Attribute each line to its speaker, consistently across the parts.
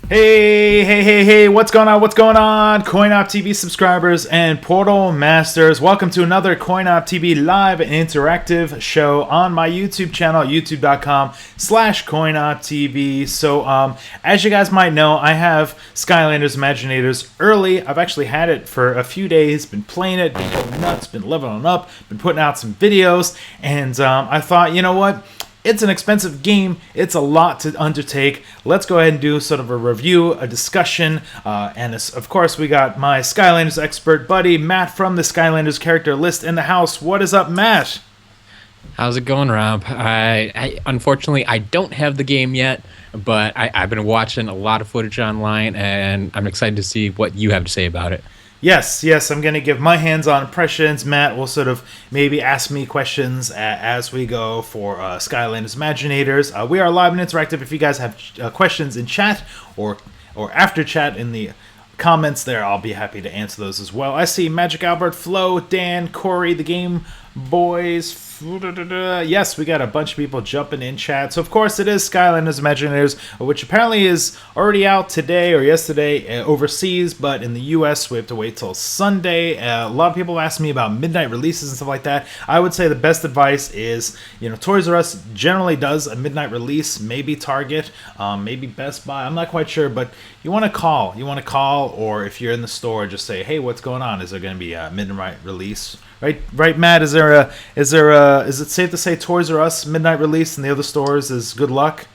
Speaker 1: Hey, what's going on? CoinOpTV subscribers and Portal Masters. Welcome to another CoinOpTV live and interactive show on my YouTube channel, youtube.com/CoinOpTV. So, as you guys might know, I have Skylanders Imaginators early. I've actually had it for a few days, been playing it, been going nuts, been leveling up, been putting out some videos, and I thought, you know what? It's an expensive game. It's a lot to undertake. Let's go ahead and do sort of a review, a discussion, and of course we got my Skylanders expert buddy, Matt from the Skylanders character list in the house. What is up, Matt?
Speaker 2: How's it going, Rob? I unfortunately, I don't have the game yet, but I've been watching a lot of footage online, and I'm excited to see what you have to say about it.
Speaker 1: Yes, I'm going to give my hands-on impressions. Matt will sort of maybe ask me questions as we go for Skylanders Imaginators. We are live and interactive. If you guys have questions in chat or after chat in the comments there, I'll be happy to answer those as well. I see Magic Albert, Flo, Dan, Corey, the Game Boys. Yes, we got a bunch of people jumping in chat. So, of course, it is Skylanders Imaginators, which apparently is already out today or yesterday overseas, but in the US, we have to wait till Sunday. A lot of people ask me about midnight releases and stuff like that. I would say the best advice is, Toys R Us generally does a midnight release, maybe Target, maybe Best Buy. I'm not quite sure, but you want to call. Or if you're in the store, just say, hey, what's going on? Is there going to be a midnight release? Right, Matt. Is it safe to say Toys R Us midnight release and the other stores is good luck?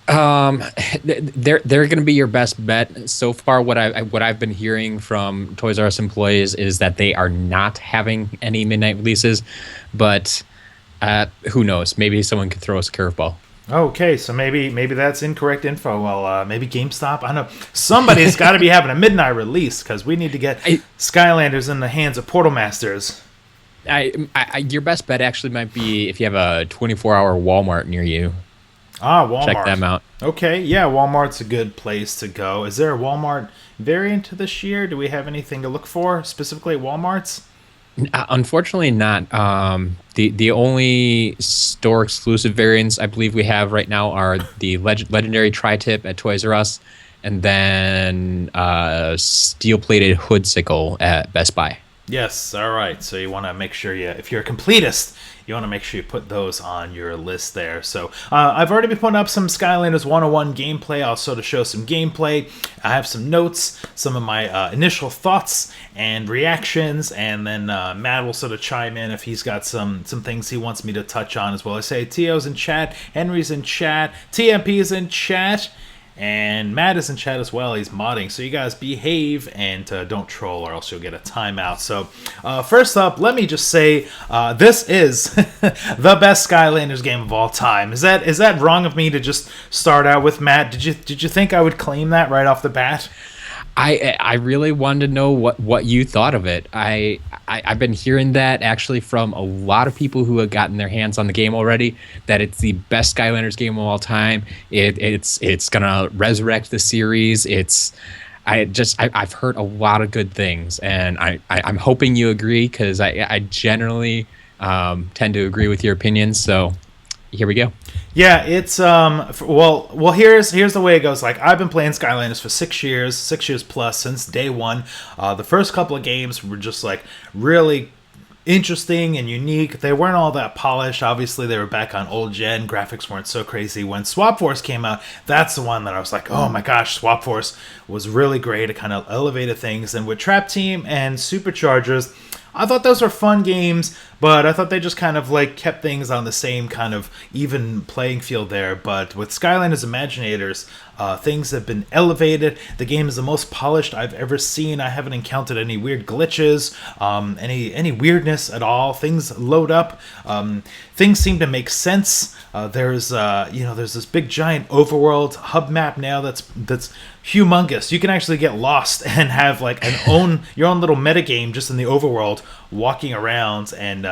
Speaker 2: They're going to be your best bet so far. What I've been hearing from Toys R Us employees is that they are not having any midnight releases, but who knows? Maybe someone could throw us a curveball.
Speaker 1: Okay, so maybe that's incorrect info. Well, maybe GameStop. I don't know. Somebody's got to be having a midnight release because we need to get Skylanders in the hands of Portal Masters.
Speaker 2: Your best bet actually might be if you have a 24-hour Walmart near you.
Speaker 1: Walmart.
Speaker 2: Check them out.
Speaker 1: Okay, yeah, Walmart's a good place to go. Is there a Walmart variant this year? Do we have anything to look for specifically at Walmart's?
Speaker 2: Unfortunately not. The only store exclusive variants I believe we have right now are the legendary tri-tip at Toys R Us, and then steel plated hoodsicle at Best Buy.
Speaker 1: Yes, all right. So you want to make sure if you're a completist, you want to make sure you put those on your list there. So I've already been putting up some Skylanders 101 gameplay. I'll sort of show some gameplay. I have some notes, some of my initial thoughts and reactions, and then Matt will sort of chime in if he's got some things he wants me to touch on as well. I say Tio's in chat, Henry's in chat, TMP is in chat, and Matt is in chat as well. He's modding. So you guys behave and don't troll or else you'll get a timeout. So first up, let me just say this is the best Skylanders game of all time. Is that wrong of me to just start out with, Matt? Did you think I would claim that right off the bat?
Speaker 2: I really wanted to know what you thought of it. I've been hearing that actually from a lot of people who have gotten their hands on the game already, that it's the best Skylanders game of all time. It's gonna resurrect the series. I've heard a lot of good things, and I'm hoping you agree, because I generally tend to agree with your opinions. So here we go.
Speaker 1: Yeah, it's well here's the way it goes. Like, I've been playing Skylanders for 6 years plus, since day one. The first couple of games were just like really interesting and unique. They weren't all that polished. Obviously, they were back on old gen. Graphics weren't so crazy. When Swap Force came out, that's the one that I was like, oh my gosh, Swap Force was really great. It kind of elevated things. And with Trap Team and Superchargers, I thought those were fun games, but I thought they just kind of like kept things on the same kind of even playing field there. But with Skylanders Imaginators, things have been elevated. The game is the most polished I've ever seen. I haven't encountered any weird glitches, any weirdness at all. Things load up. Things seem to make sense. There's this big giant overworld hub map now that's humongous. You can actually get lost and have like your own little metagame just in the overworld, walking around and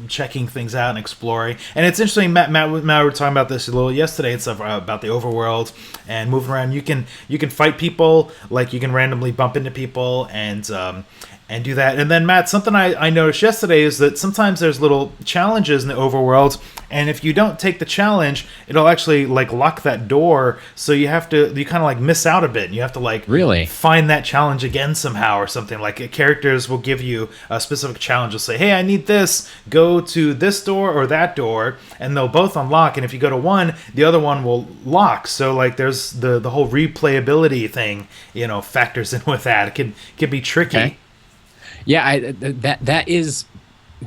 Speaker 1: checking things out and exploring. And it's interesting. Matt we were talking about this a little yesterday and stuff about the overworld and moving around. You can fight people, like you can randomly bump into people and and do that. And then, Matt, something I noticed yesterday is that sometimes there's little challenges in the overworld, and if you don't take the challenge, it'll actually like lock that door. So you kind of like miss out a bit. And you have to like
Speaker 2: Really?
Speaker 1: find that challenge again somehow or something. Like characters will give you a specific challenge. They'll say, "Hey, I need this. Go to this door or that door," and they'll both unlock. And if you go to one, the other one will lock. So like there's the whole replayability thing, factors in with that. It can be tricky.
Speaker 2: Okay. Yeah, that is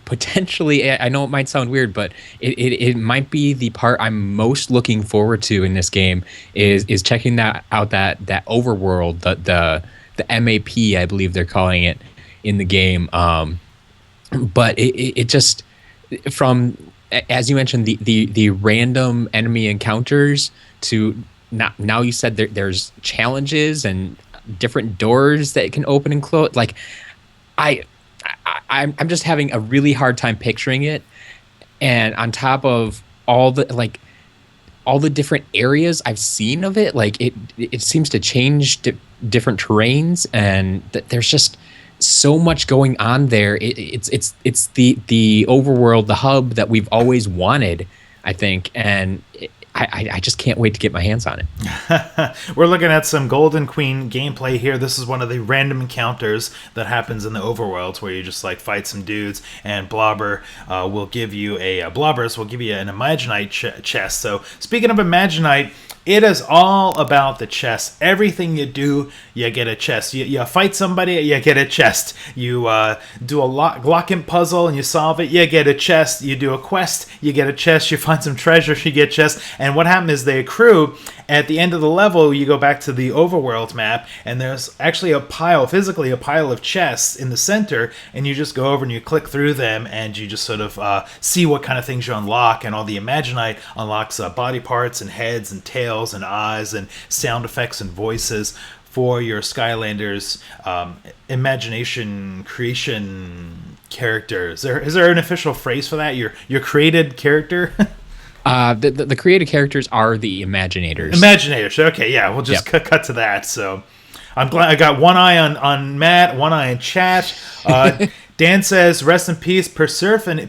Speaker 2: potentially. I know it might sound weird, but it might be the part I'm most looking forward to in this game is checking that out that overworld, the MAP, I believe they're calling it in the game. But it just, from, as you mentioned, the random enemy encounters to now you said there's challenges and different doors that can open and close. Like I'm just having a really hard time picturing it, and on top of all the different areas I've seen of it, like it seems to change different terrains, and there's just so much going on there. It's the overworld, the hub that we've always wanted, I think, and I just can't wait to get my hands on it.
Speaker 1: We're looking at some Golden Queen gameplay here. This is one of the random encounters that happens in the overworld where you just like fight some dudes, and Blobbers will give you an Imaginite chest. So speaking of Imaginite, it is all about the chest. Everything you do, you get a chest. You fight somebody, you get a chest. You do a lock-in puzzle and you solve it, you get a chest. You do a quest, you get a chest. You find some treasure, you get a chest. And what happens is they accrue. At the end of the level, you go back to the overworld map, and there's actually physically a pile of chests in the center, and you just go over and you click through them, and you just sort of see what kind of things you unlock. And all the Imaginite unlocks body parts and heads and tails and eyes and sound effects and voices for your Skylanders imagination creation character. Is there an official phrase for that? Your created character?
Speaker 2: The created characters are the Imaginators.
Speaker 1: Imaginators. Okay, yeah, we'll just cut to that. So I'm glad I got one eye on Matt, one eye in chat. Dan says, "Rest in peace, Persephone."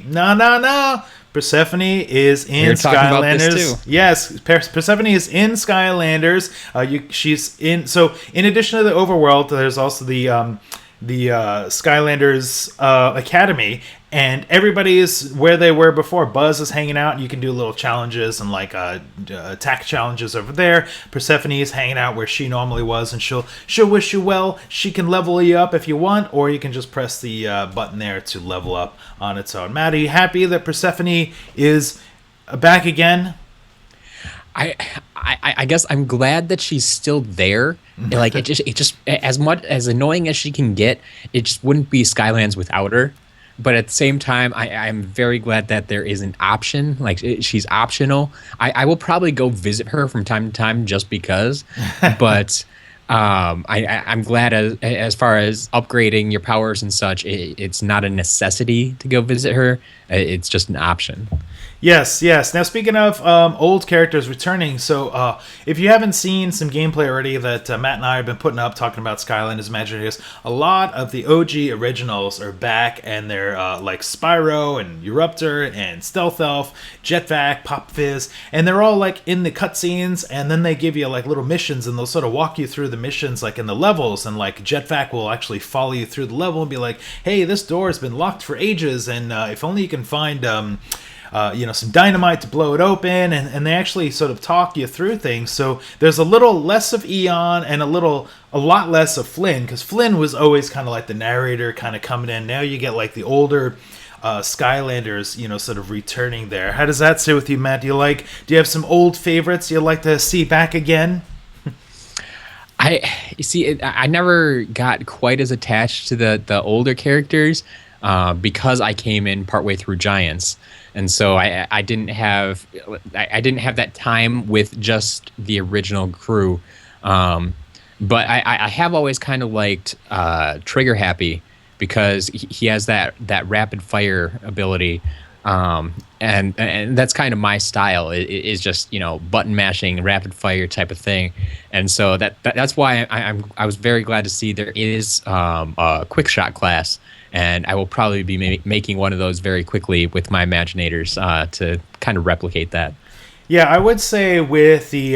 Speaker 1: No. Persephone is in Skylanders. Yes, Persephone is in Skylanders. She's in. So in addition to the overworld, there's also the Skylanders Academy, and everybody is where they were before. Buzz is hanging out, and you can do little challenges and like attack challenges over there. Persephone is hanging out where she normally was, and she'll wish you well. She can level you up if you want, or you can just press the button there to level up on its own. Matt, are you happy that Persephone is back again?
Speaker 2: I guess I'm glad that she's still there. Like it just as much as annoying as she can get, it just wouldn't be Skylands without her. But at the same time, I'm very glad that there is an option. Like she's optional. I will probably go visit her from time to time just because. But I'm glad as far as upgrading your powers and such, it's not a necessity to go visit her. It's just an option.
Speaker 1: Yes. Now, speaking of old characters returning, so if you haven't seen some gameplay already that Matt and I have been putting up talking about Skylanders Imaginators, a lot of the OG originals are back, and they're like Spyro and Eruptor and Stealth Elf, Jetvac, Pop Fizz, and they're all like in the cutscenes, and then they give you like little missions, and they'll sort of walk you through the missions like in the levels, and like Jetvac will actually follow you through the level and be like, "Hey, this door has been locked for ages, and if only you can find some dynamite to blow it open," and they actually sort of talk you through things. So there's a little less of Eon and a lot less of Flynn, because Flynn was always kind of like the narrator kind of coming in. Now you get like the older Skylanders, sort of returning there. How does that sit with you, Matt? Do you have some old favorites you'd like to see back again?
Speaker 2: I never got quite as attached to the older characters because I came in partway through Giants. And so I didn't have that time with just the original crew, but I have always kind of liked Trigger Happy because he has that rapid fire ability, And that's kind of my style is just button mashing, rapid fire type of thing, and so that's why I was very glad to see there is a quick shot class, and I will probably be making one of those very quickly with my Imaginators to kind of replicate that.
Speaker 1: Yeah, I would say with the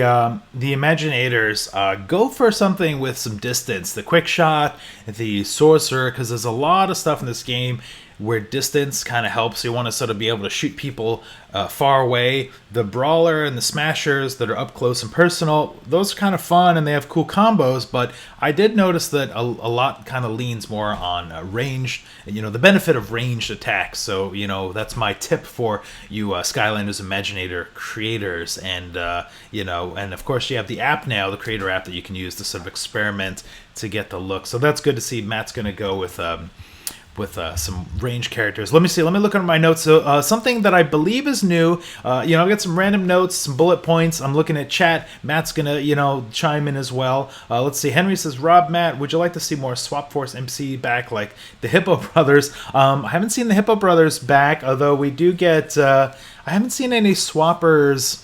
Speaker 1: Imaginators, go for something with some distance. The quick shot, the sorcerer, because there's a lot of stuff in this game where distance kind of helps. You want to sort of be able to shoot people far away. The brawler and the smashers that are up close and personal, those are kind of fun and they have cool combos. But I did notice that a lot kind of leans more on ranged, the benefit of ranged attacks. So that's my tip for you Skylanders Imaginator creators. And and of course you have the app now, the creator app, that you can use to sort of experiment to get the look. So that's good to see. Matt's going to go with some range characters. Let me see. Let me look at my notes. So something that I believe is new. I've got some random notes, some bullet points. I'm looking at chat. Matt's gonna chime in as well. Let's see. Henry says, Rob, Matt, would you like to see more Swap Force MC back like the Hippo Brothers? I haven't seen the Hippo Brothers back, although we do get. I haven't seen any swapper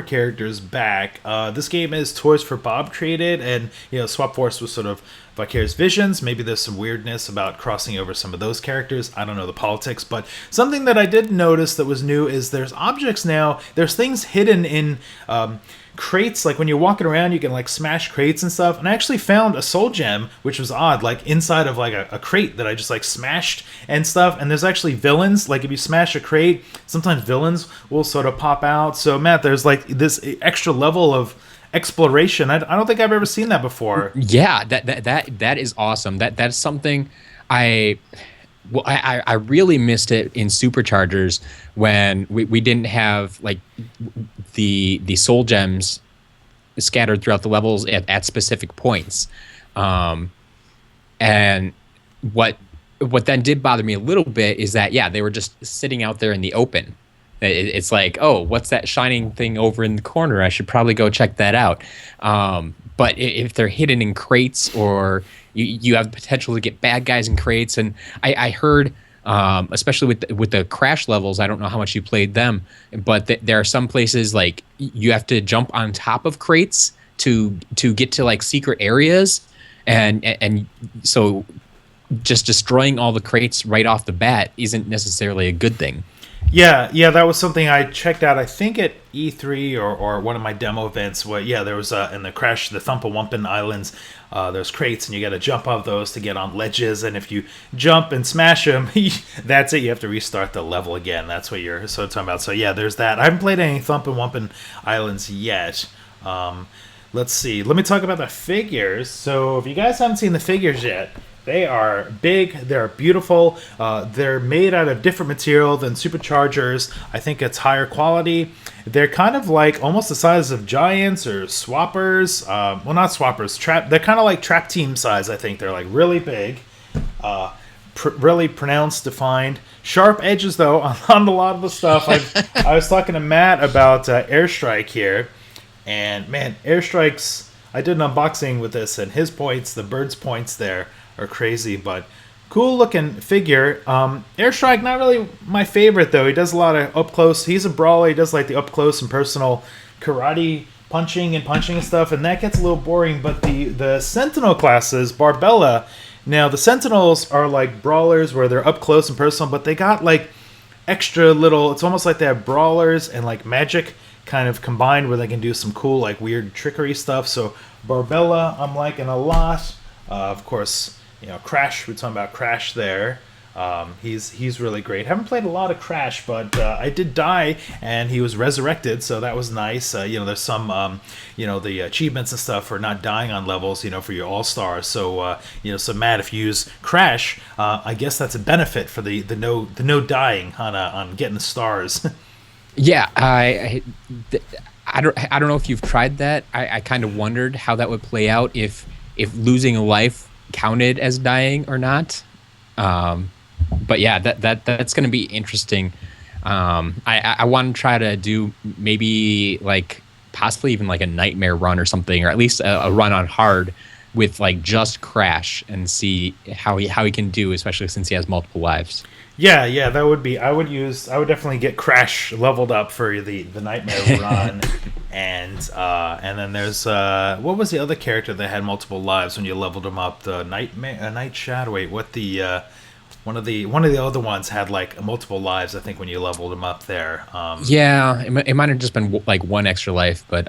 Speaker 1: characters back. This game is Toys for Bob created, and Swap Force was sort of Vicarious Visions. Maybe there's some weirdness about crossing over some of those characters. I don't know the politics, but something that I did notice that was new is there's objects now. There's things hidden in crates. Like when you're walking around, you can like smash crates and stuff. And I actually found a soul gem, which was odd, like inside of like a crate that I just like smashed and stuff. And there's actually villains. Like if you smash a crate, sometimes villains will sort of pop out. So Matt, there's like this extra level of exploration. I don't think I've ever seen that before.
Speaker 2: Yeah, that is awesome. That's something I really missed it in Superchargers when we didn't have like the soul gems scattered throughout the levels at specific points. And what then did bother me a little bit is that they were just sitting out there in the open. It's like, oh, what's that shining thing over in the corner? I should probably go check that out. But if they're hidden in crates, or you have the potential to get bad guys in crates, and I heard, especially with the crash levels, I don't know how much you played them, but there are some places like you have to jump on top of crates to get to like secret areas, and so just destroying all the crates right off the bat isn't necessarily a good thing.
Speaker 1: Yeah, that was something I checked out, I think at E3 or one of my demo events where, there was, in the Crash, the Thumpawumpin Islands, there's crates, and you got to jump off those to get on ledges, and if you jump and smash them, that's it, you have to restart the level again. That's what you're sort of talking about. So there's that. I haven't played any Thumpawumpin Islands yet. Let's see. Let me talk about the figures. So if you guys haven't seen the figures yet, they are big, they're beautiful, they're made out of different material than Superchargers. I think it's higher quality. They're kind of like almost the size of Giants or Swappers. Well, not Swappers, they're kind of like Trap Team size, I think. They're like really big, really pronounced, defined. Sharp edges, though, on a lot of the stuff. I was talking to Matt about Airstrike here, and man, Airstrike's, I did an unboxing with this, and his points, the bird's points there, are crazy, but cool looking figure. Airstrike, not really my favorite though. He does a lot of up close. He's a brawler. He does like the up close and personal karate punching and stuff, and that gets a little boring. But the Sentinel classes, Barbella. Now the Sentinels are like brawlers where they're up close and personal, but they got like extra little. It's almost like they have brawlers and like magic kind of combined, where they can do some cool like weird trickery stuff. So Barbella, I'm liking a lot. Of course, Crash, we're talking about Crash there. He's really great. Haven't played a lot of Crash, but I did die, and he was resurrected, so that was nice. There's some, the achievements and stuff for not dying on levels, for your all-stars. So, so Matt, if you use Crash, I guess that's a benefit for the no dying on getting the stars.
Speaker 2: Yeah, I don't know if you've tried that. I kind of wondered how that would play out if losing a life counted as dying or not. But yeah, that's going to be interesting. I want to try to do maybe like possibly even like a nightmare run or something, or at least a run on hard with like just Crash, and see how he can do, especially since he has multiple lives.
Speaker 1: Yeah, that would be. I would definitely get Crash leveled up for the Nightmare run, and then there's what was the other character that had multiple lives when you leveled him up? The Night Shadow. Wait, what the one of the other ones had like multiple lives. I think when you leveled him up there.
Speaker 2: Yeah, it might have just been like one extra life, but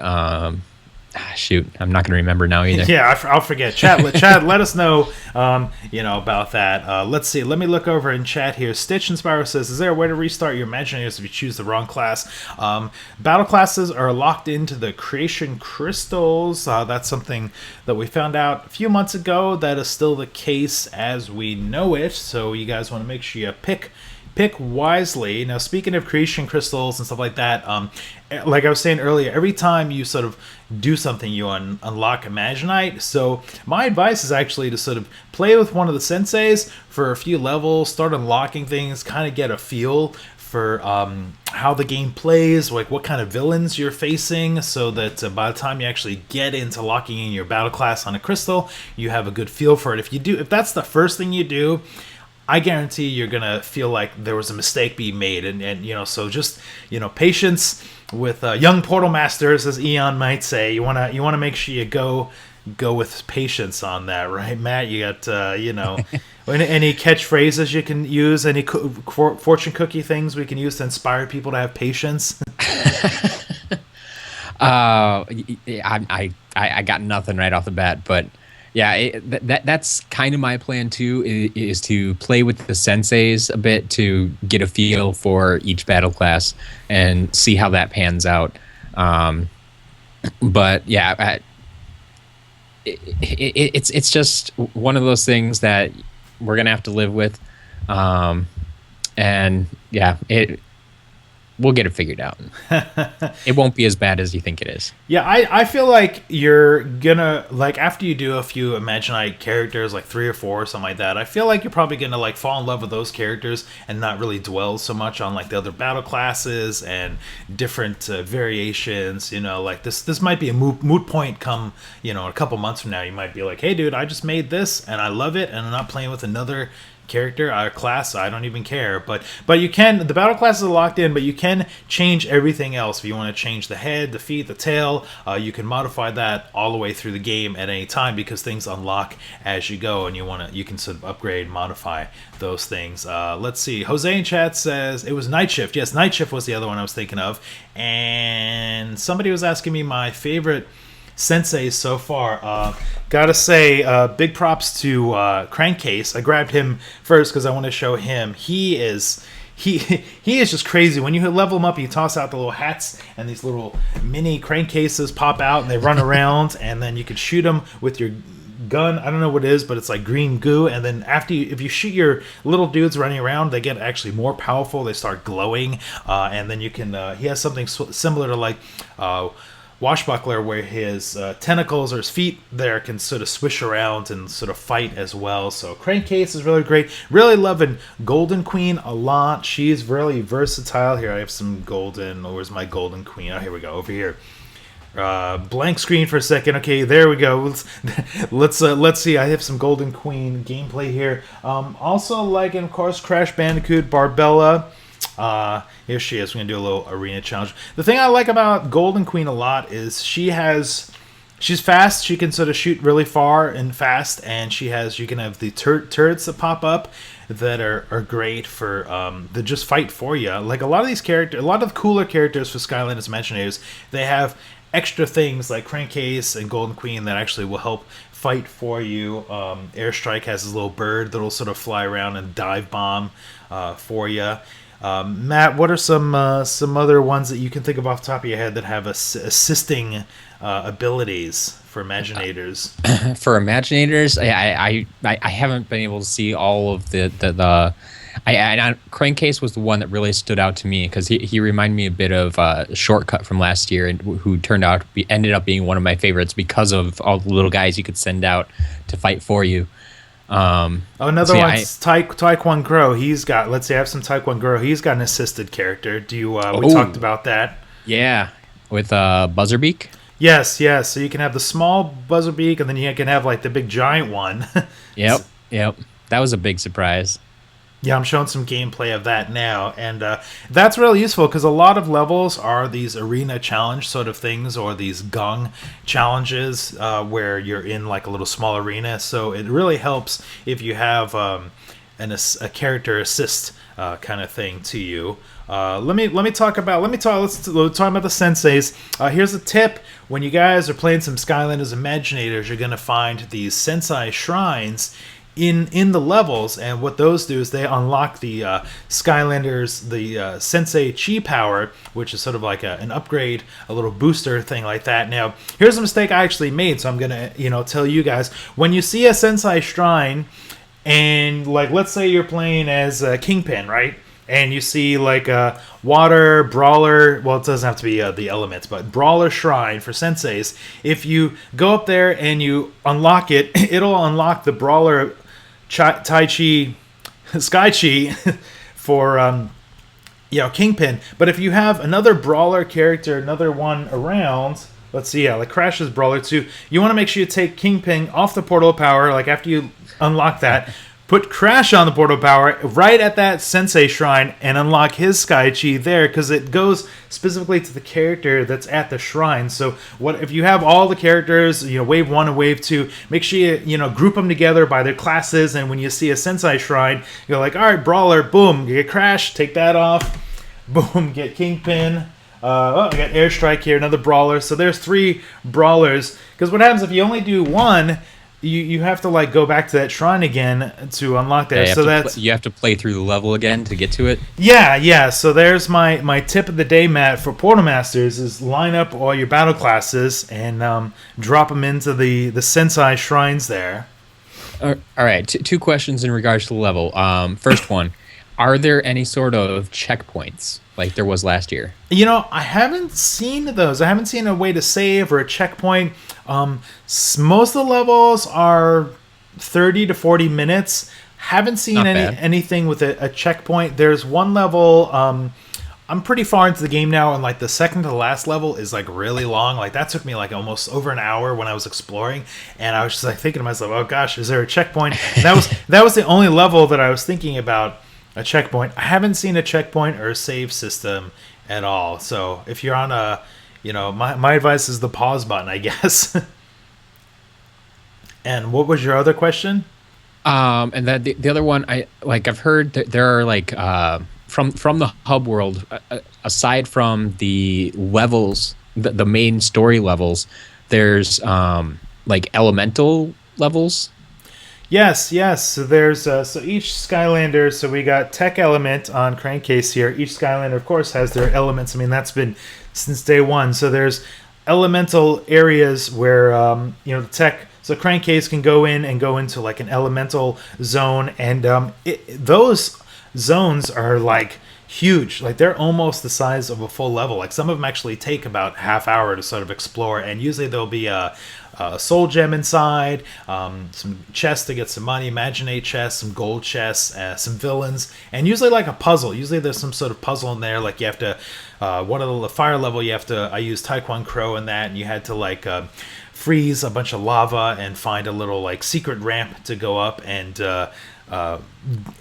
Speaker 2: shoot, I'm not gonna remember now either.
Speaker 1: Yeah, I'll forget. Chat, let us know, about that. Let's see. Let me look over in chat here. Stitch and Spyro says, "Is there a way to restart your Imaginators if you choose the wrong class?" Battle classes are locked into the creation crystals. That's something that we found out a few months ago. That is still the case as we know it. So you guys want to make sure you pick wisely. Now, speaking of creation crystals and stuff like that, like I was saying earlier, every time you sort of do something, you unlock Imaginite. So my advice is actually to sort of play with one of the senseis for a few levels, start unlocking things, kind of get a feel for how the game plays, like what kind of villains you're facing, so that by the time you actually get into locking in your battle class on a crystal, you have a good feel for it. If that's the first thing you do, I guarantee you're gonna feel like there was a mistake being made, and so just patience with young portal masters, as Eon might say. You wanna make sure you go with patience on that, right, Matt? You got any catchphrases you can use, any fortune cookie things we can use to inspire people to have patience?
Speaker 2: I got nothing right off the bat, but. Yeah, that's kind of my plan too, is to play with the senseis a bit to get a feel for each battle class and see how that pans out. But yeah, it's just one of those things that we're gonna have to live with, and yeah, we'll get it figured out. It won't be as bad as you think it is.
Speaker 1: Yeah, I feel like you're gonna, like, after you do a few Imaginite characters, like 3 or 4 or something like that, I feel like you're probably gonna like fall in love with those characters and not really dwell so much on like the other battle classes and different variations. Like this might be a moot point come a couple months from now. You might be like, hey dude, I just made this and I love it, and I'm not playing with another character or class. I don't even care, but you can, the battle classes are locked in, but you can change everything else. If you want to change the head, the feet, the tail, you can modify that all the way through the game at any time, because things unlock as you go, and you can sort of upgrade, modify those things. Let's see, Jose in chat says it was Night Shift. Yes, Night Shift was the other one I was thinking of, and somebody was asking me my favorite Sensei so far. Gotta say, big props to Crankcase. I grabbed him first because I want to show him. He is just crazy. When you level him up, you toss out the little hats, and these little mini crankcases pop out, and they run around, and then you can shoot them with your gun. I don't know what it is, but it's like green goo, and then if you shoot your little dudes running around, they get actually more powerful. They start glowing, and then you can he has something similar to like Washbuckler, where his tentacles or his feet there can sort of swish around and sort of fight as well. So Crankcase is really great. Really loving Golden Queen a lot. She's really versatile. Here I have some golden. Where's my Golden Queen? Oh, here we go. Over here. Blank screen for a second. Okay, there we go. Let's see. I have some Golden Queen gameplay here. Also liking, of course, Crash Bandicoot, Barbella. Here she is. We're gonna do a little arena challenge. The thing I like about Golden Queen a lot is she's fast. She can sort of shoot really far and fast, and you can have the turrets that pop up that are great for that just fight for you. Like a lot of these characters, a lot of cooler characters for Skylanders Imaginators, they have extra things like Crankcase and Golden Queen that actually will help fight for you. Airstrike has his little bird that'll sort of fly around and dive bomb for you. Matt, what are some other ones that you can think of off the top of your head that have assisting abilities for Imaginators?
Speaker 2: For Imaginators, I haven't been able to see all of the Crankcase was the one that really stood out to me, because he reminded me a bit of Shortcut from last year, and who ended up being one of my favorites because of all the little guys you could send out to fight for you.
Speaker 1: Another one's Taekwon Gro. He's got, let's say I have some Taekwon Gro. He's got an assisted character. Do you we talked about that?
Speaker 2: Yeah, with Buzzerbeak.
Speaker 1: Yes. So you can have the small Buzzerbeak, and then you can have like the big giant one.
Speaker 2: Yep. That was a big surprise.
Speaker 1: Yeah, I'm showing some gameplay of that now, and that's really useful because a lot of levels are these arena challenge sort of things, or these gong challenges where you're in like a little small arena. So it really helps if you have a character assist kind of thing to you. Let's talk about the senseis. Here's a tip: when you guys are playing some Skylanders Imaginators, you're gonna find these Sensei shrines in the levels, and what those do is they unlock the Skylanders, the Sensei Chi power, which is sort of like an upgrade, a little booster thing like that. Now, here's a mistake I actually made, so I'm gonna tell you guys. When you see a Sensei shrine, and like let's say you're playing as Kingpin, right? And you see like a water brawler, well, it doesn't have to be the elements, but brawler shrine for senseis. If you go up there and you unlock it, it'll unlock the brawler Tai Chi, Sky Chi for Kingpin. But if you have another brawler character, another one around, let's see, like Crash's brawler too, you want to make sure you take Kingpin off the portal of power. Like after you unlock that, put Crash on the portal power right at that Sensei shrine and unlock his Sky Chi there, because it goes specifically to the character that's at the shrine. So what if you have all the characters, wave 1 and wave 2, make sure you group them together by their classes, and when you see a Sensei shrine, you're like, all right, brawler, boom, get Crash, take that off, boom, get Kingpin. I got Airstrike here, another brawler. So there's 3 brawlers, because what happens if you only do one, you have to like go back to that shrine again to unlock that.
Speaker 2: Yeah, you have to play through the level again to get to it.
Speaker 1: Yeah. So there's my tip of the day, Matt, for Portal Masters is line up all your battle classes and drop them into the Sensei shrines there.
Speaker 2: All right, 2 questions in regards to the level. First one, are there any sort of checkpoints like there was last year?
Speaker 1: I haven't seen those. I haven't seen a way to save or a checkpoint. Most of the levels are 30 to 40 minutes. Haven't seen anything with a checkpoint. There's one level, I'm pretty far into the game now, and like the second to the last level is like really long. Like that took me like almost over an hour when I was exploring, and I was just like thinking to myself, oh gosh, is there a checkpoint? That was the only level that I was thinking about a checkpoint. I haven't seen a checkpoint or a save system at all. So if you're on my advice is the pause button, I guess. And what was your other question?
Speaker 2: And then the other one, I've heard that there are like from the hub world, aside from the levels, the main story levels, there's like elemental levels.
Speaker 1: Yes. So there's so each Skylander. So we got Tech Element on Crankcase here. Each Skylander, of course, has their elements. I mean, that's been since day one. So there's elemental areas where the tech. So Crankcase can go into like an elemental zone, and those zones are like huge. Like they're almost the size of a full level. Like some of them actually take about half hour to sort of explore, and usually there'll be a soul gem inside, some chests to get some money, Imaginator chests, some gold chests, some villains, and usually like a puzzle. Usually there's some sort of puzzle in there. Like you have to, one of the fire level, I used Taekwon Crow in that, and you had to like freeze a bunch of lava and find a little like secret ramp to go up and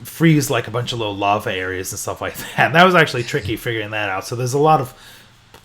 Speaker 1: freeze like a bunch of little lava areas and stuff like that. And that was actually tricky figuring that out. So there's a lot of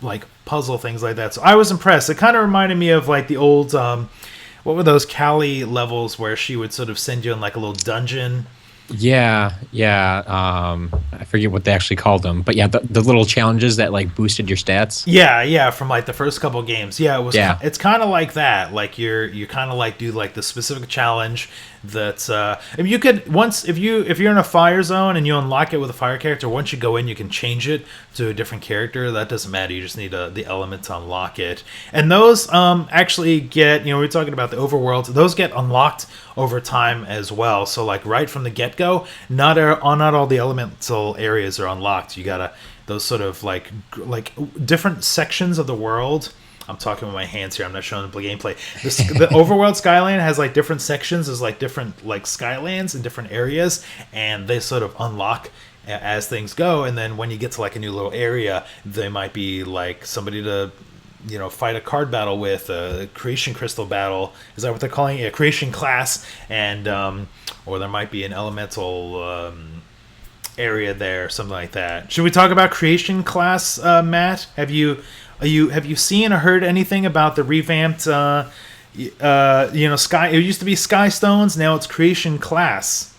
Speaker 1: like puzzle things like that. So I was impressed. It kind of reminded me of like the old what were those Callie levels where she would sort of send you in like a little dungeon.
Speaker 2: Yeah. I forget what they actually called them, but yeah, the little challenges that like boosted your stats.
Speaker 1: Yeah, from like the first couple games. Yeah, it was.
Speaker 2: Yeah.
Speaker 1: It's kind of like that. Like you kind of like do like the specific challenge that's. If you could if you're in a fire zone and you unlock it with a fire character, once you go in, you can change it to a different character. That doesn't matter. You just need the element to unlock it. And those actually get we were talking about the overworld. Those get unlocked over time as well. So like right from the get-go, not all the elemental areas are unlocked. You gotta those sort of like different sections of the world. I'm talking with my hands here. I'm not showing the gameplay. The overworld Skyland has like different sections. There's like different like Skylands in different areas, and they sort of unlock as things go. And then when you get to like a new little area, they might be like somebody to fight a card battle with, a creation crystal battle. Is that what they're calling it? A creation class, and or there might be an elemental area there, something like that. Should we talk about creation class, Matt? Have you seen or heard anything about the revamped? Sky. It used to be Sky Stones. Now it's creation class.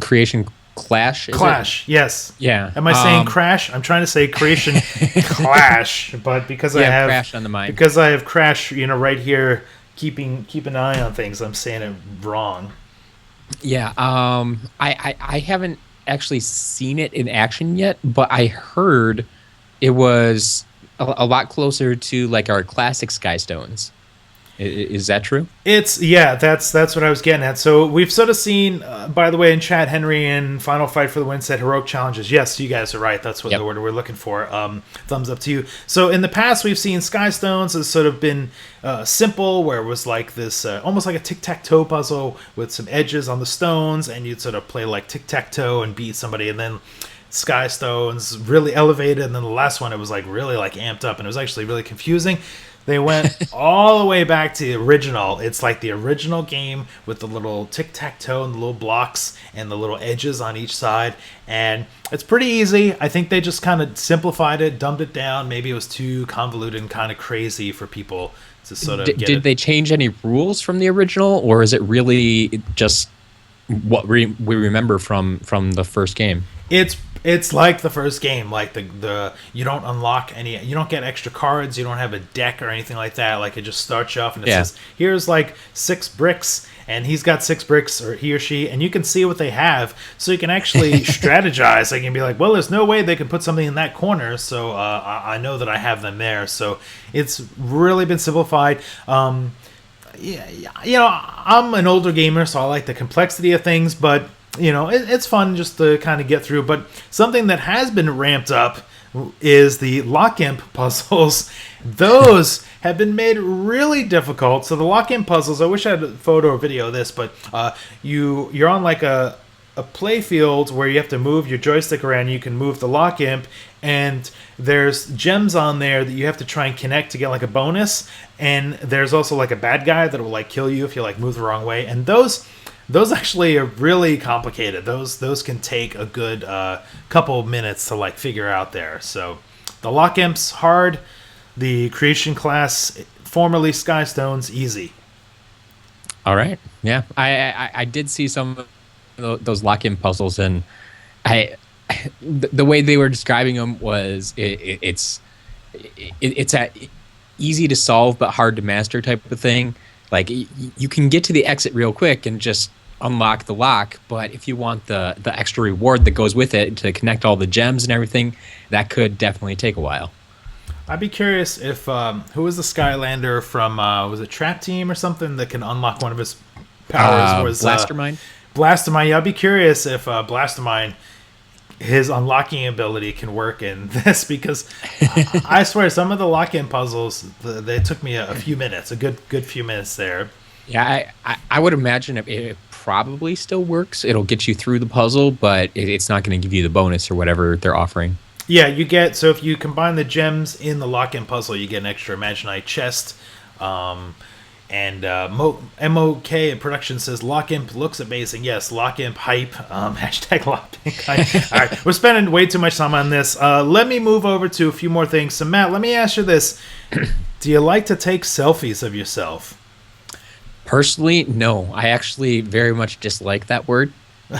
Speaker 2: Creation Clash.
Speaker 1: Clash. Yes.
Speaker 2: Yeah.
Speaker 1: Am I saying crash? I'm trying to say creation clash, but because I have
Speaker 2: Crash on the mind.
Speaker 1: because I have crash, right here, keep an eye on things. I'm saying it wrong.
Speaker 2: Yeah. I haven't actually seen it in action yet, but I heard it was a lot closer to like our classic Sky Stones. Is that true?
Speaker 1: That's what I was getting at. So we've sort of seen, by the way, in chat, Henry and Final Fight for the Win said heroic challenges. Yes, you guys are right. That's what the word we're looking for. Thumbs up to you. So in the past, we've seen Sky Stones has sort of been simple, where it was like this, almost like a tic-tac-toe puzzle with some edges on the stones, and you'd sort of play like tic-tac-toe and beat somebody, and then Sky Stones really elevated, and then the last one, it was like really like amped up, and it was actually really confusing. They went all the way back to the original. It's like the original game with the little tic-tac-toe and the little blocks and the little edges on each side. And it's pretty easy. I think they just kind of simplified it, dumbed it down. Maybe it was too convoluted and kind of crazy for people to sort of get it.
Speaker 2: Did they change any rules from the original, or is it really just what we remember from the first game?
Speaker 1: It's like the first game, like the you don't unlock any, you don't get extra cards, you don't have a deck or anything like that. Like it just starts you off and it says, here's like 6 bricks, and he's got 6 bricks, or he or she, and you can see what they have, so you can actually strategize. Like, you can be like, well, there's no way they can put something in that corner, so I know that I have them there. So it's really been simplified. I'm an older gamer, so I like the complexity of things, but it's fun just to kind of get through. But something that has been ramped up is the lock imp puzzles. Those have been made really difficult. So the lock imp puzzles, I wish I had a photo or video of this, but you're on like a play field where you have to move your joystick around. You can move the lock imp, and there's gems on there that you have to try and connect to get like a bonus. And there's also like a bad guy that will like kill you if you like move the wrong way. And those actually are really complicated. Those can take a good couple of minutes to like figure out there. So the lock imp's hard. The creation class, formerly Sky Stones, easy.
Speaker 2: All right. Yeah, I did see some of those lock imp puzzles, and the way they were describing them was it's a easy to solve but hard to master type of thing. Like, you can get to the exit real quick and just unlock the lock, but if you want the extra reward that goes with it to connect all the gems and everything, that could definitely take a while.
Speaker 1: I'd be curious if who was the Skylander from was it Trap Team or something that can unlock one of his powers? Was
Speaker 2: Blastermind?
Speaker 1: Blastermind. Yeah, I'd be curious if Blastermind, his unlocking ability can work in this, because I swear some of the lock-in puzzles, they took me a few minutes, a good few minutes there.
Speaker 2: Yeah, I would imagine it probably still works. It'll get you through the puzzle, but it's not going to give you the bonus or whatever they're offering.
Speaker 1: Yeah, so if you combine the gems in the lock-in puzzle, you get an extra Imaginite chest. And MOK in production says Lock Imp looks amazing. Yes, Lock Imp hype. Hashtag Lock Imp hype. All right, we're spending way too much time on this. Let me move over to a few more things. So, Matt, let me ask you this. Do you like to take selfies of yourself?
Speaker 2: Personally, no. I actually very much dislike that word.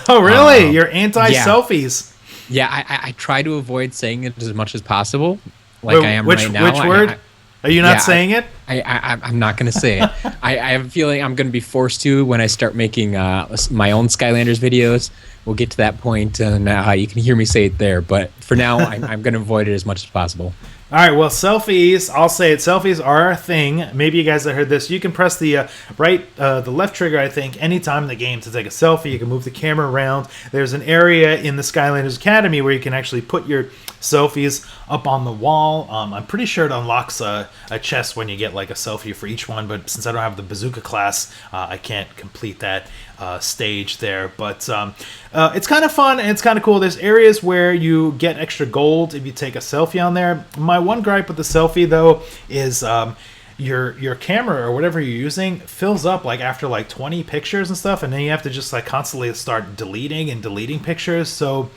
Speaker 1: Oh, really? You're anti-selfies?
Speaker 2: Yeah, I try to avoid saying it as much as possible, like I am right now.
Speaker 1: Which word? Are you not saying it?
Speaker 2: I'm not going to say it. I have a feeling I'm going to be forced to when I start making my own Skylanders videos. We'll get to that point, and you can hear me say it there. But for now, I'm going to avoid it as much as possible.
Speaker 1: All right, well, selfies, I'll say it. Selfies are a thing. Maybe you guys have heard this. You can press the the left trigger, I think, anytime in the game to take a selfie. You can move the camera around. There's an area in the Skylanders Academy where you can actually put your selfies up on the wall. I'm pretty sure it unlocks a chest when you get like a selfie for each one, but since I don't have the bazooka class, I can't complete that stage there. But it's kind of fun and it's kind of cool. There's areas where you get extra gold if you take a selfie on there. My one gripe with the selfie, though, is your camera or whatever you're using fills up like after like 20 pictures and stuff, and then you have to just like constantly start deleting pictures. So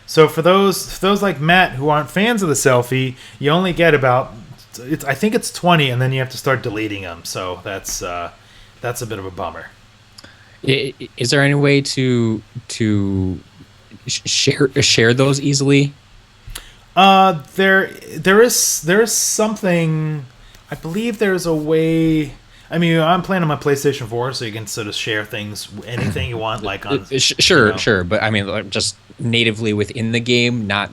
Speaker 1: so for those like Matt who aren't fans of the selfie, you only get about I think it's 20, and then you have to start deleting them. So that's a bit of a bummer.
Speaker 2: Is there any way to share those easily?
Speaker 1: There is something. I believe there's a way. I mean, I'm playing on my PlayStation 4, so you can sort of share things, anything you want, like on.
Speaker 2: Sure, but I mean, like, just natively within the game, not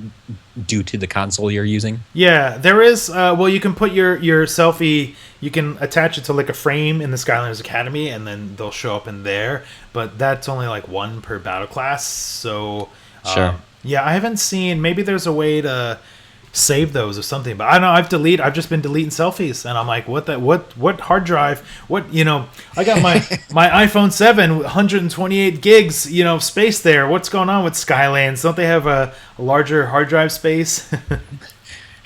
Speaker 2: due to the console you're using.
Speaker 1: Yeah, there is. Well, you can put your selfie. You can attach it to like a frame in the Skylanders Academy, and then they'll show up in there. But that's only like one per battle class. So
Speaker 2: sure.
Speaker 1: Yeah, I haven't seen. Maybe there's a way to save those or something, but I don't know. I've just been deleting selfies, and I'm like, what hard drive? I got my iPhone 7, 128 gigs, space there. What's going on with Skylands? Don't they have a larger hard drive space?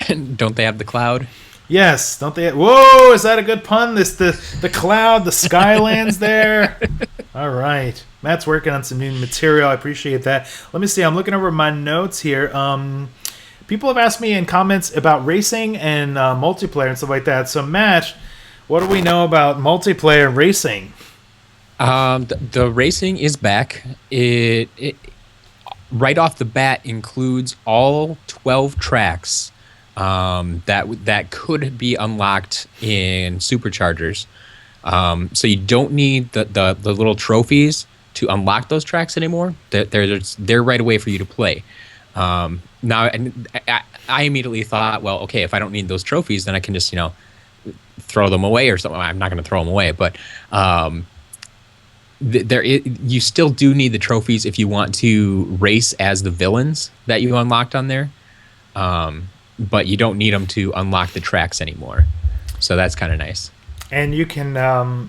Speaker 2: Don't they have the cloud?
Speaker 1: Yes, don't they? Whoa, is that a good pun? The cloud, the Skylands there. All right, Matt's working on some new material. I appreciate that. Let me see. I'm looking over my notes here. People have asked me in comments about racing and multiplayer and stuff like that. So, Matt, what do we know about multiplayer racing?
Speaker 2: The racing is back. It right off the bat includes all 12 tracks that could be unlocked in superchargers. So you don't need the little trophies to unlock those tracks anymore. They're right away for you to play. Now, I immediately thought, well, okay, if I don't need those trophies, then I can just, throw them away or something. I'm not going to throw them away, but you still do need the trophies if you want to race as the villains that you unlocked on there. But you don't need them to unlock the tracks anymore. So that's kind of nice.
Speaker 1: And you can,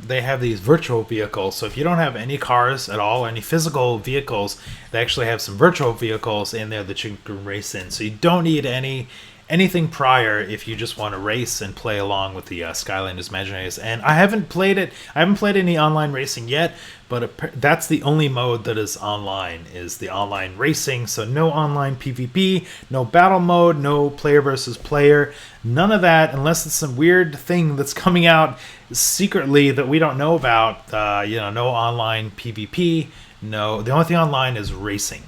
Speaker 1: they have these virtual vehicles. So if you don't have any cars at all, or any physical vehicles, they actually have some virtual vehicles in there that you can race in. So you don't need anything prior if you just want to race and play along with the Skylanders Imaginators. And I haven't played it. I haven't played any online racing yet, but that's the only mode that is online, is the online racing. So no online PvP, no battle mode, no player versus player, none of that, unless it's some weird thing that's coming out secretly that we don't know about. No online PvP. No, the only thing online is racing.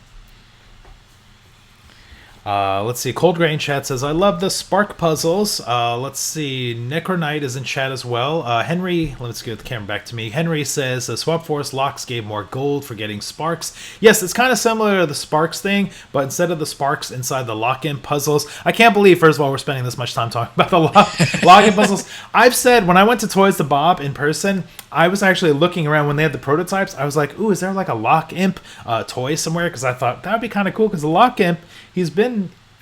Speaker 1: Let's see. Cold Grain chat says, I love the Spark puzzles. Let's see. Necronite is in chat as well. Henry, let's get the camera back to me. Henry says, Swap Force locks gave more gold for getting sparks. Yes, it's kind of similar to the sparks thing, but instead of the sparks inside the lock-in puzzles, I can't believe, first of all, we're spending this much time talking about the lock-in puzzles. I've said, when I went to Toys to Bob in person, I was actually looking around when they had the prototypes. I was like, ooh, is there like a Lock Imp toy somewhere? Because I thought that would be kind of cool, because the Lock Imp,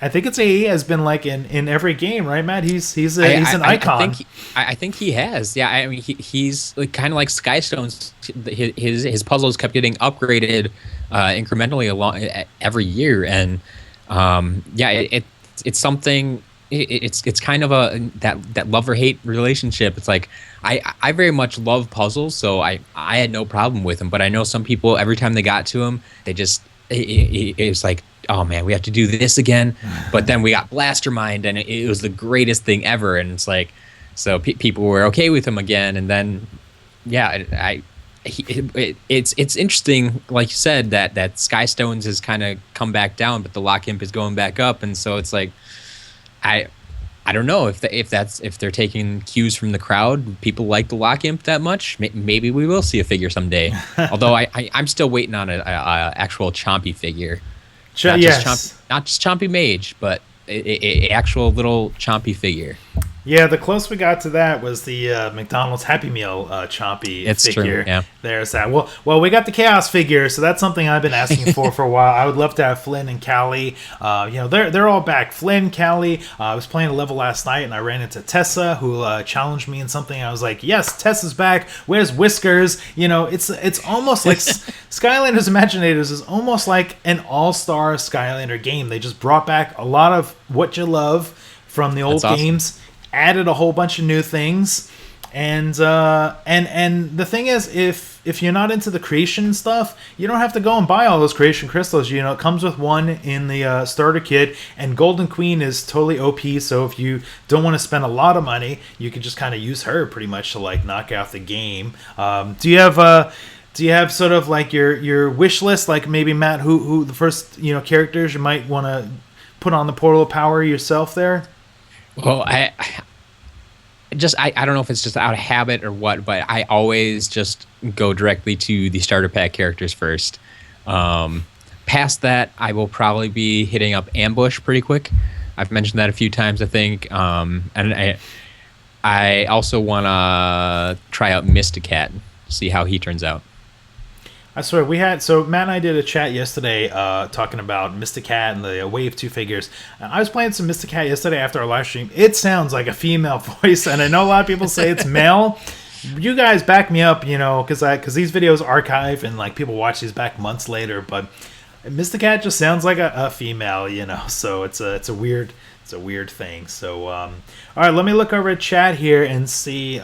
Speaker 1: I think he has been like in every game, right, Matt? He's an icon.
Speaker 2: I think he has. Yeah, I mean he's like, kind of like Skystones. His puzzles kept getting upgraded incrementally along every year, and it's something. It's kind of that love or hate relationship. It's like I very much love puzzles, so I had no problem with them. But I know some people, every time they got to them, they just it's like, oh man, we have to do this again. But then we got Blastermind, and it was the greatest thing ever. And it's like, so people were okay with him again. And then, yeah, it's interesting, like you said, that Skystones has kind of come back down, but the Lock Imp is going back up. And so it's like, I don't know if they're taking cues from the crowd. People like the Lock Imp that much. Maybe we will see a figure someday. Although I'm still waiting on a actual Chompy figure. Not just Chompy Mage, but a actual little Chompy figure.
Speaker 1: Yeah, the closest we got to that was the McDonald's Happy Meal Chompy figure.
Speaker 2: True, yeah. There's
Speaker 1: that. Well, we got the Chaos figure, so that's something I've been asking for a while. I would love to have Flynn and Callie. They're all back. Flynn, Callie. I was playing a level last night, and I ran into Tessa, who challenged me in something. I was like, yes, Tessa's back. Where's Whiskers? It's almost like Skylanders Imaginators is almost like an all-star Skylander game. They just brought back a lot of what you love from the old games added a whole bunch of new things. And the thing is, if you're not into the creation stuff, you don't have to go and buy all those creation crystals. You know, it comes with one in the starter kit, and Golden Queen is totally OP. So if you don't want to spend a lot of money, you can just kind of use her pretty much to like knock out the game. Do you have sort of like your wish list, like maybe Matt, who the first characters you might want to put on the Portal of Power yourself there?
Speaker 2: Well, I don't know if it's just out of habit or what, but I always just go directly to the starter pack characters first. Past that, I will probably be hitting up Ambush pretty quick. I've mentioned that a few times, I think. And I also want to try out Mysticat, see how he turns out.
Speaker 1: I swear, so Matt and I did a chat yesterday talking about Mysticat and the Wave 2 figures. I was playing some Mysticat yesterday after our live stream. It sounds like a female voice, and I know a lot of people say it's male. You guys back me up, because these videos archive and like people watch these back months later, but Mysticat just sounds like a female, so it's a weird thing. So all right, let me look over at chat here and see.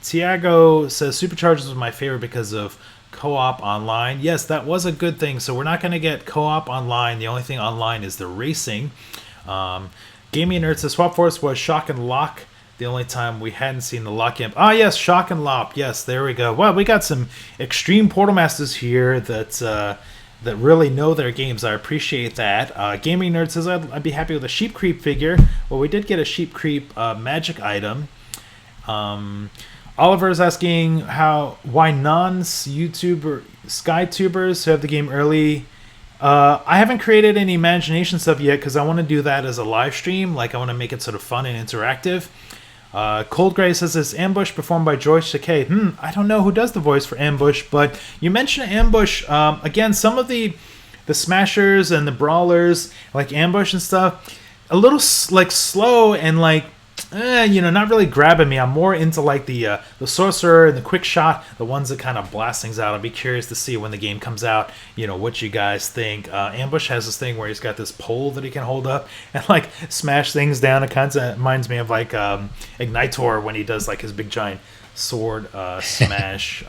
Speaker 1: Tiago says Superchargers was my favorite because of co-op online. Yes, that was a good thing. So we're not going to get co-op online. The only thing online is the racing. Gaming Nerd says Swap Force was Shock and Lock. The only time we hadn't seen the Lock Imp. Ah, yes, Shock and Lock. Yes, there we go. Well, we got some extreme Portal Masters here that really know their games. I appreciate that. Gaming Nerd says I'd be happy with a Sheep Creep figure. Well, we did get a Sheep Creep magic item. Oliver is asking why non-YouTuber SkyTubers who have the game early. I haven't created any imagination stuff yet because I want to do that as a live stream. Like I want to make it sort of fun and interactive. Cold Gray says it's Ambush performed by Joyce Takei. I don't know who does the voice for Ambush, but you mentioned Ambush. Again, some of the smashers and the brawlers like Ambush and stuff, a little like slow and like. Not really grabbing me. I'm more into like the sorcerer and the quick shot, the ones that kind of blast things out. I'll be curious to see when the game comes out, what you guys think. Ambush has this thing where he's got this pole that he can hold up and like smash things down. It kind of reminds me of like Ignitor when he does like his big giant sword smash.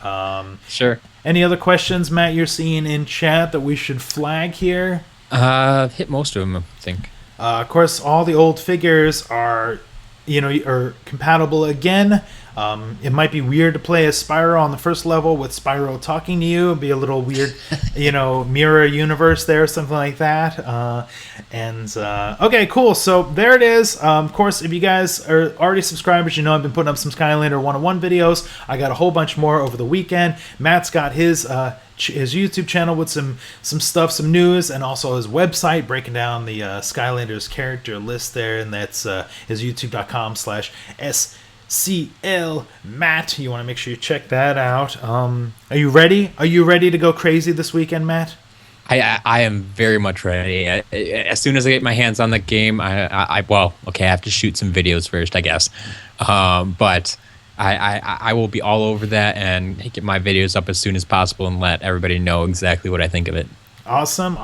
Speaker 2: Sure.
Speaker 1: Any other questions, Matt, you're seeing in chat that we should flag here?
Speaker 2: Hit most of them, I think.
Speaker 1: Of course, all the old figures are compatible again. It might be weird to play as Spyro on the first level with Spyro talking to you. It'd be a little weird, mirror universe there, something like that. Okay, cool. So there it is. Of course, if you guys are already subscribers, I've been putting up some Skylander 101 videos. I got a whole bunch more over the weekend. Matt's got his YouTube channel with some stuff, some news, and also his website breaking down the Skylanders character list there, and that's his youtube.com/SCL Matt. You want to make sure you check that out. Are you ready? Are you ready to go crazy this weekend, Matt?
Speaker 2: I am very much ready. As soon as I get my hands on the game, I have to shoot some videos first, I guess. But I will be all over that and get my videos up as soon as possible and let everybody know exactly what I think of it.
Speaker 1: Awesome.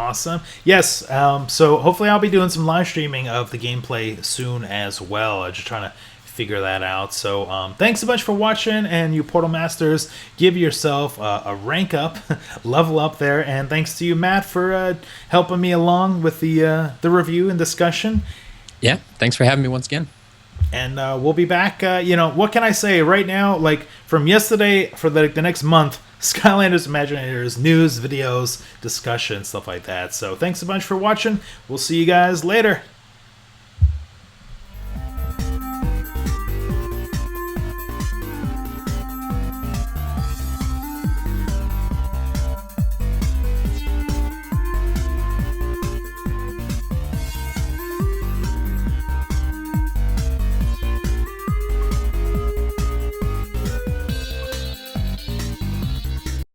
Speaker 1: Yes, so hopefully I'll be doing some live streaming of the gameplay soon as well. I'm just trying to figure that out. So thanks a bunch for watching, and you Portal Masters, give yourself a rank up, level up there, and thanks to you, Matt, for helping me along with the review and discussion.
Speaker 2: Yeah, thanks for having me once again.
Speaker 1: And we'll be back. What can I say right now? Like from yesterday for the next month, Skylanders Imaginators news, videos, discussion, stuff like that. So thanks a bunch for watching. We'll see you guys later.